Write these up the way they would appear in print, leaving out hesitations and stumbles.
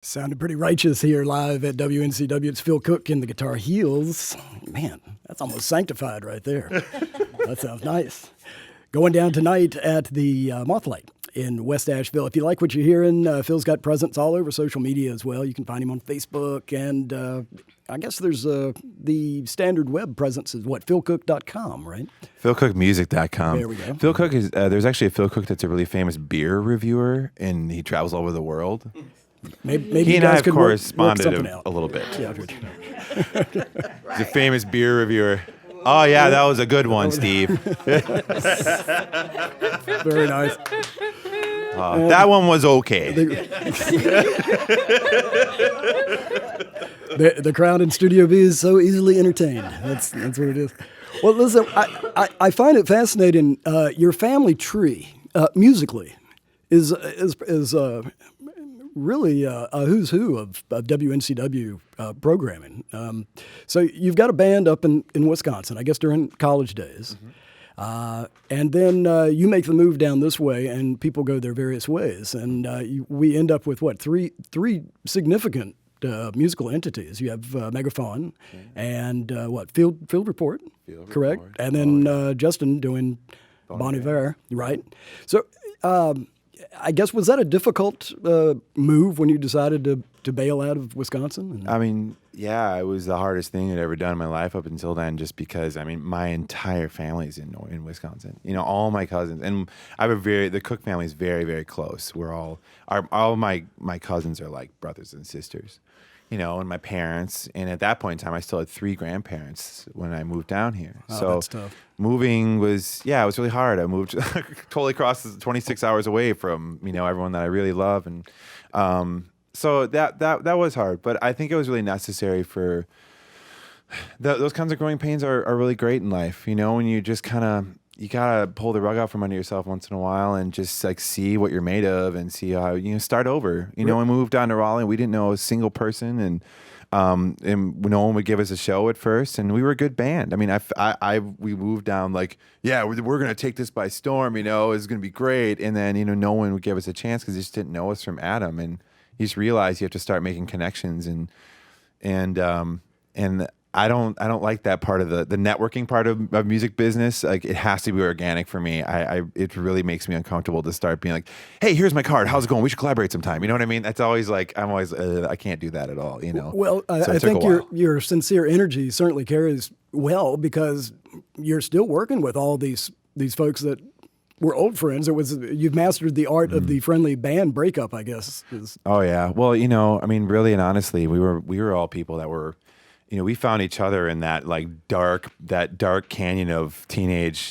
Sounded pretty righteous here live at WNCW. It's Phil Cook in the Guitar Heels. Man, that's almost sanctified right there. That sounds nice. Going down tonight at the Mothlight in West Asheville. If you like what you're hearing, Phil's got presence all over social media as well. You can find him on Facebook, and I guess there's the standard web presence is what, philcook.com, right? philcookmusic.com. There we go. Phil Cook is, there's actually a Phil Cook that's a really famous beer reviewer, and he travels all over the world. Maybe He you and I guys have could work corresponded something a, out. a little bit. Yeah, good. He's a famous beer reviewer. Oh, yeah, that was a good one, Steve. Very nice. That one was okay. The crowd in Studio B is so easily entertained. That's what it is. Well, listen, I find it fascinating. Your family tree, musically, is really a who's who of WNCW programming. So you've got a band up in Wisconsin, I guess during college days. Mm-hmm. And then you make the move down this way, and people go their various ways. And we end up with, what, three significant musical entities. You have Megaphone and, Field Report, correct? Report. And then Justin doing Bon Iver, right? So I guess, was that a difficult move when you decided to bail out of Wisconsin? I mean, yeah, it was the hardest thing I'd ever done in my life up until then, just because, I mean, my entire family's in Wisconsin. You know, all my cousins, and the Cook family is very, very close. We're all my cousins are like brothers and sisters, you know, and my parents. And at that point in time, I still had 3 grandparents when I moved down here. Oh, so that's tough. Moving was, it was really hard. I moved totally across 26 hours away from, you know, everyone that I really love. And so that was hard, but I think it was really necessary for those kinds of growing pains are really great in life. You know, when you just you gotta pull the rug out from under yourself once in a while and just like see what you're made of and see how, you know, start over. You know, when we moved down to Raleigh, we didn't know a single person, and no one would give us a show at first, and we were a good band. I mean, we moved down like, yeah, we're gonna take this by storm. You know, it's gonna be great, and then, you know, no one would give us a chance because they just didn't know us from Adam, and you just realize you have to start making connections, and I don't like that part of the networking part of music business. Like, it has to be organic for me. It really makes me uncomfortable to start being like, hey, here's my card. How's it going? We should collaborate sometime. You know what I mean? That's always like, I'm always, I can't do that at all, you know? Well, So I it took think a while. your sincere energy certainly carries well, because you're still working with all these folks that were old friends. You've mastered the art of the friendly band breakup, I guess. Oh yeah. Well, you know, I mean, really and honestly, we were all people that were, you know, we found each other in that dark canyon of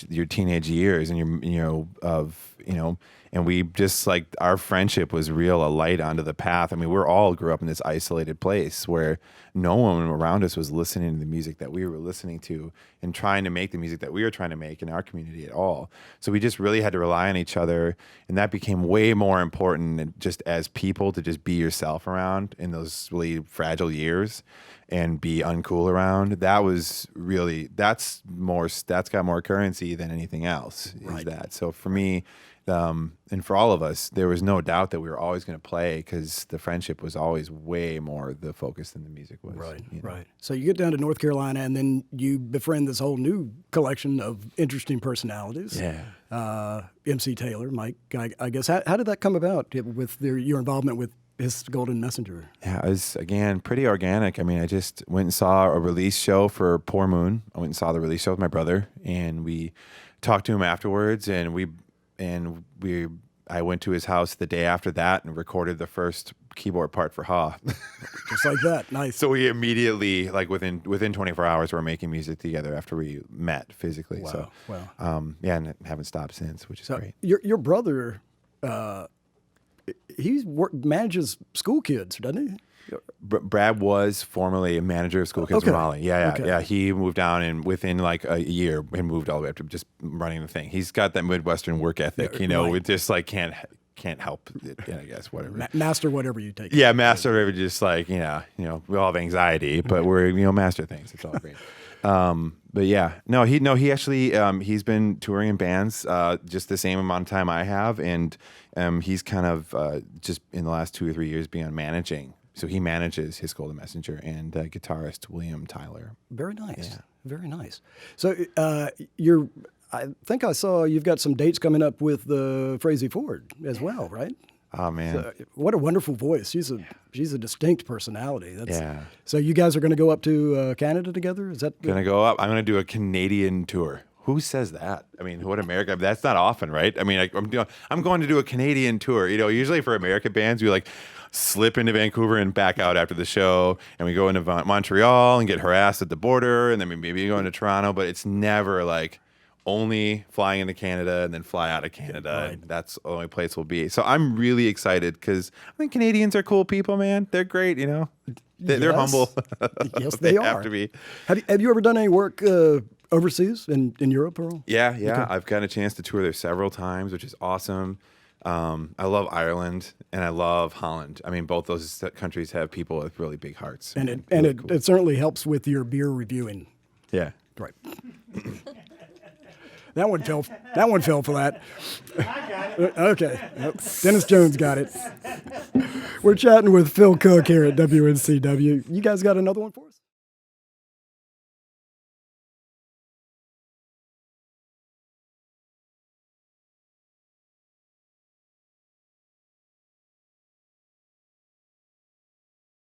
your teenage years, and and we just, like, our friendship was real, a light onto the path. I mean, we all grew up in this isolated place where no one around us was listening to the music that we were listening to and trying to make the music that we were trying to make in our community at all. So we just really had to rely on each other, and that became way more important than just as people, to just be yourself around in those really fragile years and be uncool around. That's got more currency than anything else. Is that. So for me, and for all of us, there was no doubt that we were always going to play, because the friendship was always way more the focus than the music was. Right, you know? right. So you get down to North Carolina, and then you befriend this whole new collection of interesting personalities. Yeah. MC Taylor, Mike, I guess. How did that come about with your involvement with his Golden Messenger? Yeah, it was, again, pretty organic. I mean, I just went and saw a release show for Poor Moon. I went and saw the release show with my brother, and we talked to him afterwards, and I went to his house the day after that and recorded the first keyboard part for Ha. Just like that. Nice. So we immediately, like within 24 hours, we're making music together after we met physically. Wow. So, Wow. and haven't stopped since, which is great. Your brother, he manages school kids, doesn't he? Brad was formerly a manager of school kids in Raleigh. Yeah. He moved down, and within like a year, and moved all the way up to just running the thing. He's got that Midwestern work ethic, you know. Right. It just like can't help it, I guess, whatever. Master whatever you take. Yeah, master whatever. Just like, you know, we all have anxiety, but we're, master things. It's all great. But yeah, he actually, he's been touring in bands, just the same amount of time I have. And, he's kind of, just in the last 2 or 3 years begun managing So he manages His Golden Messenger and guitarist William Tyler. Very nice. Yeah. Very nice. So I think I saw you've got some dates coming up with Frazee Ford as well, right? Oh man. So, what a wonderful voice. She's a distinct personality. Yeah. So you guys are going to go up to Canada together? Is that Gonna go up. I'm gonna do a Canadian tour. Who says that? I mean, what America? That's not often, right? I mean, I'm going to do a Canadian tour. You know, usually for American bands, we like slip into Vancouver and back out after the show, and we go into Montreal and get harassed at the border, and then we maybe go into Toronto. But it's never like only flying into Canada and then fly out of Canada. Right. And that's the only place we'll be. So I'm really excited because I think Canadians are cool people, man. They're great, you know. They're Yes. humble. Yes, they are. have to be. Have you ever done any work overseas in Europe, Earl? Yeah. I've gotten a chance to tour there several times, which is awesome. I love Ireland and I love Holland. I mean, both those countries have people with really big hearts. And it Really cool. it certainly helps with your beer reviewing. Yeah. Right. That one fell for that. Okay. Yep. Dennis Jones got it. We're chatting with Phil Cook here at WNCW. You guys got another one for us?